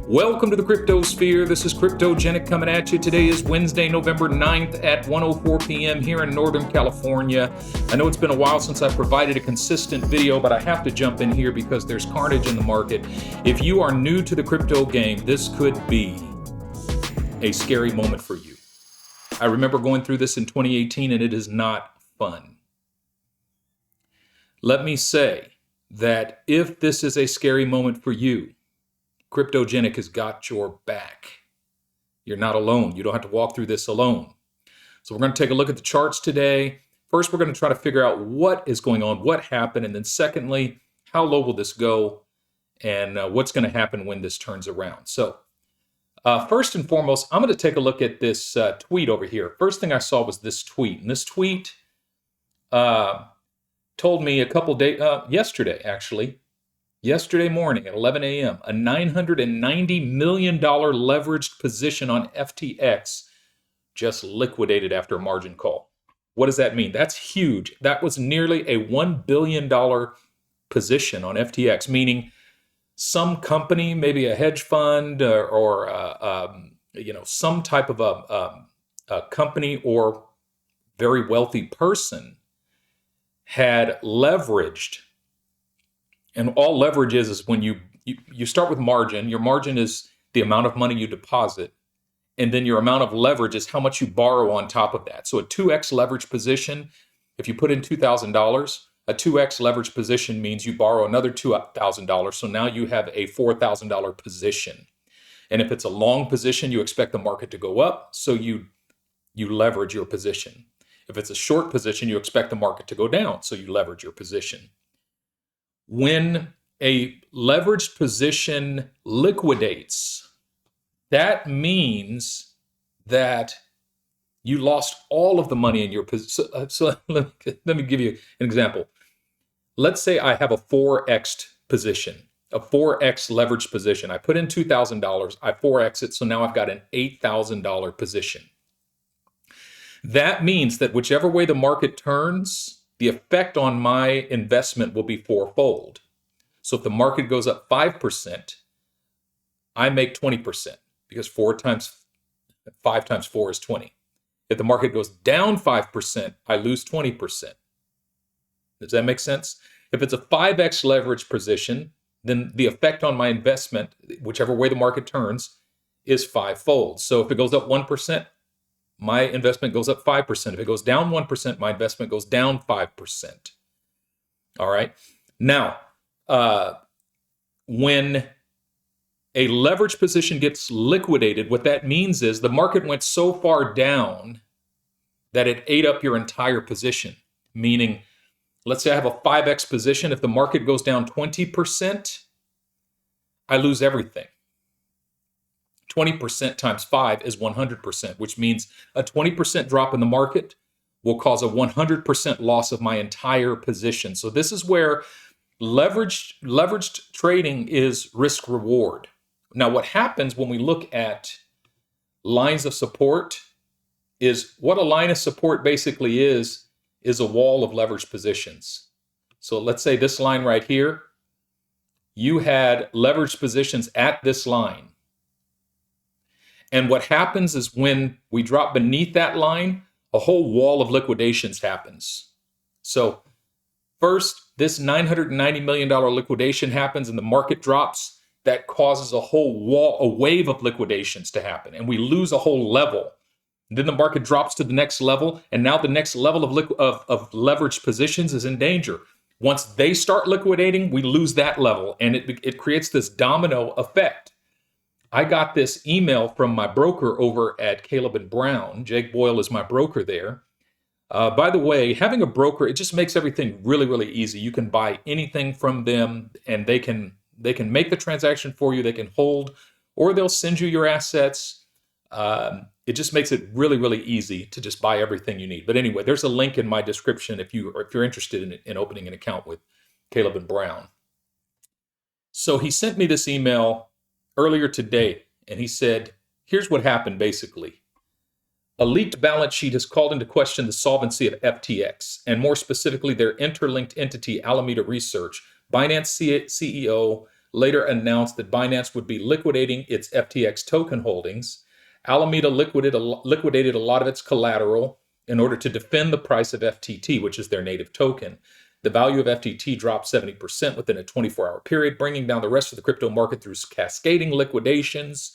Welcome to the Cryptosphere. This is Cryptogenic coming at you. Today is Wednesday, November 9th at 1:04 p.m. here in Northern California. I know it's been a while since I provided a consistent video, but I have to jump in here because there's carnage in the market. If you are new to the crypto game, this could be a scary moment for you. I remember going through this in 2018, and it is not fun. Let me say that if this is a scary moment for you, Cryptogenic has got your back. You're not alone. You don't have to walk through this alone. So we're going to take a look at the charts today. First, we're going to try to figure out what is going on, what happened, and then secondly, how low will this go, and what's going to happen when this turns around. So first and foremost, I'm going to take a look at this tweet over here. First thing I saw was this tweet, and this tweet told me a couple days, yesterday morning at 11 a.m., a $990 million leveraged position on FTX just liquidated after a margin call. What does that mean? That's huge. That was nearly a $1 billion position on FTX, meaning some company, maybe a hedge fund or some type of a company or very wealthy person had leveraged. And all leverage is when you start with margin. Your margin is the amount of money you deposit. And then your amount of leverage is how much you borrow on top of that. So a 2x leverage position, if you put in $2,000, a 2x leverage position means you borrow another $2,000. So now you have a $4,000 position. And if it's a long position, you expect the market to go up. So you leverage your position. If it's a short position, you expect the market to go down. So you leverage your position. When a leveraged position liquidates, that means that you lost all of the money in your position. So let me give you an example. Let's say I have a 4x position, a 4x leveraged position. I put in $2,000, I 4x it, so now I've got an $8,000 position. That means that whichever way the market turns, the effect on my investment will be fourfold. So if the market goes up 5%, I make 20% because 5 times 4 is 20. If the market goes down 5%, I lose 20%. Does that make sense? If it's a 5x leverage position, then the effect on my investment, whichever way the market turns, is fivefold. So if it goes up 1%, my investment goes up 5%. If it goes down 1%, my investment goes down 5%. All right. Now, when a leverage position gets liquidated, what that means is the market went so far down that it ate up your entire position. Meaning, let's say I have a 5x position. If the market goes down 20%, I lose everything. 20% times 5 is 100%, which means a 20% drop in the market will cause a 100% loss of my entire position. So this is where leveraged trading is risk reward. Now, what happens when we look at lines of support is what a line of support basically is a wall of leveraged positions. So let's say this line right here, you had leveraged positions at this line. And what happens is when we drop beneath that line, a whole wall of liquidations happens. So first, this $990 million liquidation happens and the market drops. That causes a wave of liquidations to happen. And we lose a whole level. Then the market drops to the next level. And now the next level of leveraged positions is in danger. Once they start liquidating, we lose that level. And it creates this domino effect. I got this email from my broker over at Caleb & Brown. Jake Boyle is my broker there. By the way, having a broker, it just makes everything really, really easy. You can buy anything from them and they can make the transaction for you. They can hold, or they'll send you your assets. It just makes it really, really easy to just buy everything you need. But anyway, there's a link in my description if you're interested in opening an account with Caleb & Brown. So he sent me this email earlier today, and he said, here's what happened basically. A leaked balance sheet has called into question the solvency of FTX, and more specifically, their interlinked entity, Alameda Research. Binance CEO later announced that Binance would be liquidating its FTX token holdings. Alameda liquidated a lot of its collateral in order to defend the price of FTT, which is their native token. The value of FTT dropped 70% within a 24-hour period, bringing down the rest of the crypto market through cascading liquidations,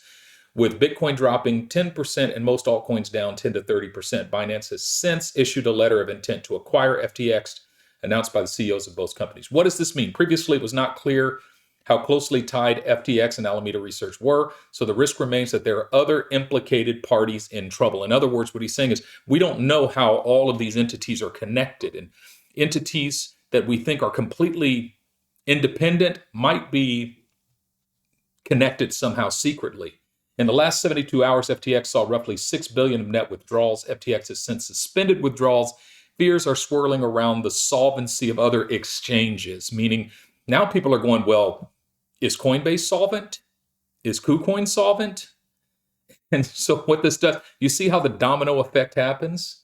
with Bitcoin dropping 10% and most altcoins down 10 to 30%. Binance has since issued a letter of intent to acquire FTX, announced by the CEOs of both companies. What does this mean? Previously, it was not clear how closely tied FTX and Alameda Research were, so the risk remains that there are other implicated parties in trouble. In other words, what he's saying is we don't know how all of these entities are connected, and entities that we think are completely independent might be connected somehow secretly. In the last 72 hours, FTX saw roughly $6 billion of net withdrawals. FTX has since suspended withdrawals. Fears are swirling around the solvency of other exchanges, meaning now people are going, well, is Coinbase solvent? Is KuCoin solvent? And so what this does, you see how the domino effect happens?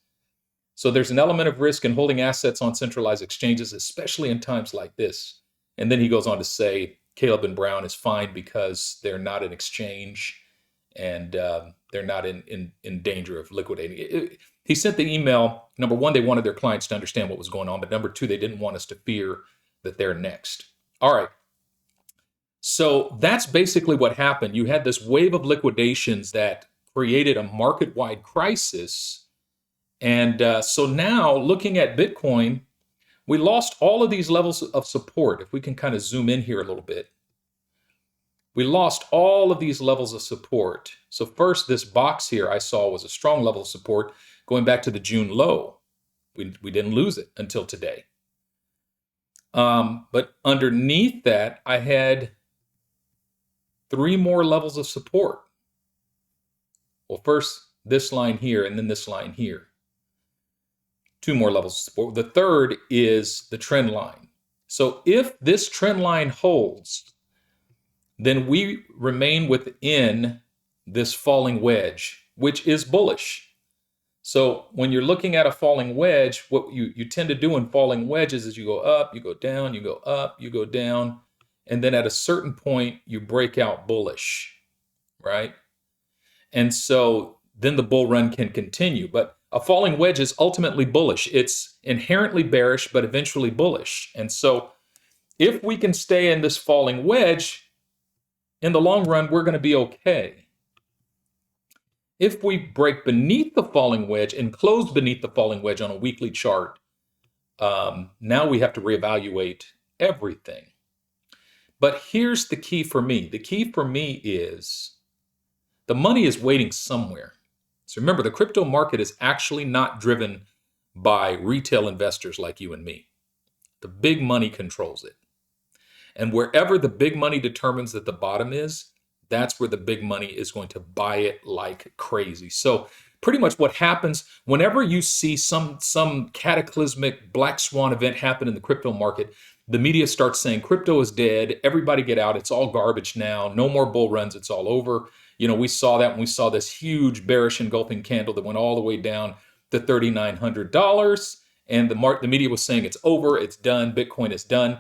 So there's an element of risk in holding assets on centralized exchanges, especially in times like this. And then he goes on to say, Caleb and Brown is fine because they're not an exchange and they're not in danger of liquidating. He sent the email. Number one, they wanted their clients to understand what was going on. But number two, they didn't want us to fear that they're next. All right. So that's basically what happened. You had this wave of liquidations that created a market-wide crisis. And so now looking at Bitcoin, we lost all of these levels of support. If we can kind of zoom in here a little bit. We lost all of these levels of support. So first, this box here I saw was a strong level of support going back to the June low. We didn't lose it until today. But underneath that, I had 3 more levels of support. Well, first this line here and then this line here. 2 more levels of support. The third is the trend line. So if this trend line holds, then we remain within this falling wedge, which is bullish. So when you're looking at a falling wedge, what you tend to do in falling wedges is you go up, you go down, you go up, you go down, and then at a certain point, you break out bullish, right? And so then the bull run can continue. But a falling wedge is ultimately bullish. It's inherently bearish, but eventually bullish. And so if we can stay in this falling wedge, in the long run, we're going to be okay. If we break beneath the falling wedge and close beneath the falling wedge on a weekly chart, now we have to reevaluate everything. But here's the key for me. The key for me is the money is waiting somewhere. So remember, the crypto market is actually not driven by retail investors like you and me. The big money controls it. And wherever the big money determines that the bottom is, that's where the big money is going to buy it like crazy. So pretty much what happens whenever you see some cataclysmic black swan event happen in the crypto market, the media starts saying crypto is dead. Everybody get out. It's all garbage now. No more bull runs. It's all over. You know, we saw that when we saw this huge bearish engulfing candle that went all the way down to $3,900. And the media was saying it's over. It's done. Bitcoin is done.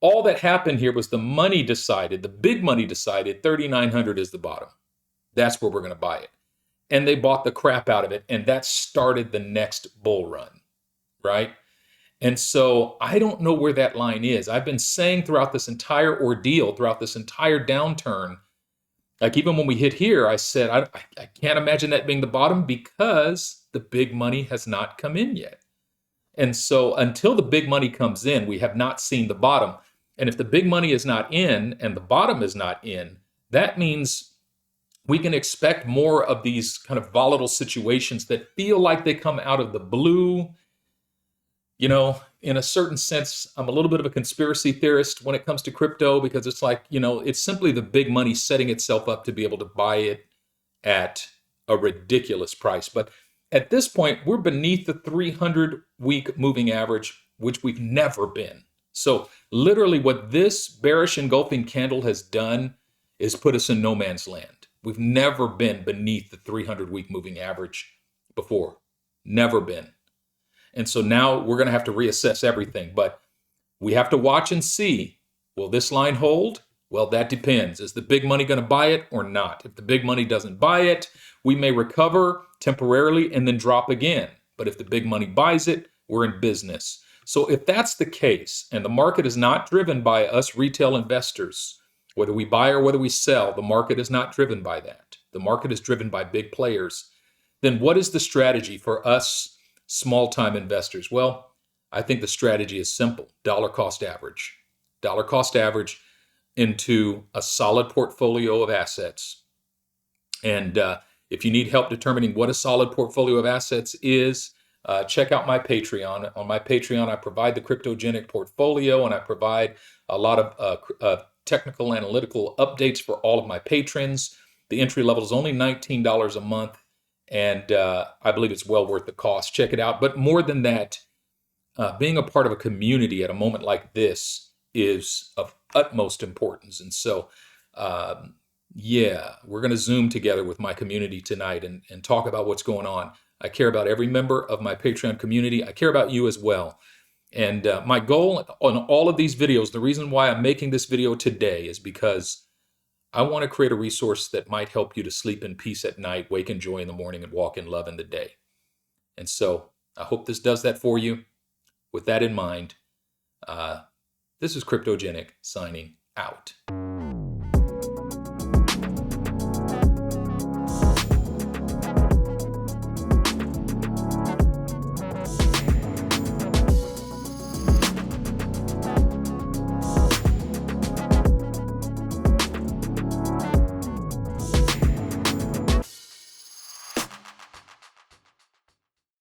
All that happened here was the money decided, the big money decided 3,900 is the bottom. That's where we're going to buy it. And they bought the crap out of it. And that started the next bull run, right? And so I don't know where that line is. I've been saying throughout this entire ordeal, throughout this entire downturn, like even when we hit here, I said, I can't imagine that being the bottom because the big money has not come in yet. And so until the big money comes in, we have not seen the bottom. And if the big money is not in and the bottom is not in, that means we can expect more of these kind of volatile situations that feel like they come out of the blue. You know, in a certain sense, I'm a little bit of a conspiracy theorist when it comes to crypto because it's like, you know, it's simply the big money setting itself up to be able to buy it at a ridiculous price. But at this point, we're beneath the 300-week moving average, which we've never been. So literally what this bearish engulfing candle has done is put us in no man's land. We've never been beneath the 300-week moving average before. Never been. And so now we're going to have to reassess everything. But we have to watch and see, will this line hold? Well, that depends. Is the big money going to buy it or not? If the big money doesn't buy it, we may recover temporarily and then drop again. But if the big money buys it, we're in business. So if that's the case, and the market is not driven by us retail investors, whether we buy or whether we sell, the market is not driven by that. The market is driven by big players. Then what is the strategy for us small time investors? Well, I think the strategy is simple: dollar cost average. Dollar cost average into a solid portfolio of assets. And if you need help determining what a solid portfolio of assets is, check out my Patreon. On my Patreon, I provide the Cryptogenic portfolio, and I provide a lot of technical analytical updates for all of my patrons. The entry level is only $19 a month, and I believe it's well worth the cost. Check it out. But more than that, being a part of a community at a moment like this is of utmost importance. And so, yeah, we're going to Zoom together with my community tonight and talk about what's going on. I care about every member of my Patreon community. I care about you as well. And my goal on all of these videos, the reason why I'm making this video today is because I want to create a resource that might help you to sleep in peace at night, wake in joy in the morning, and walk in love in the day. And so I hope this does that for you. With that in mind, this is Cryptogenic signing out.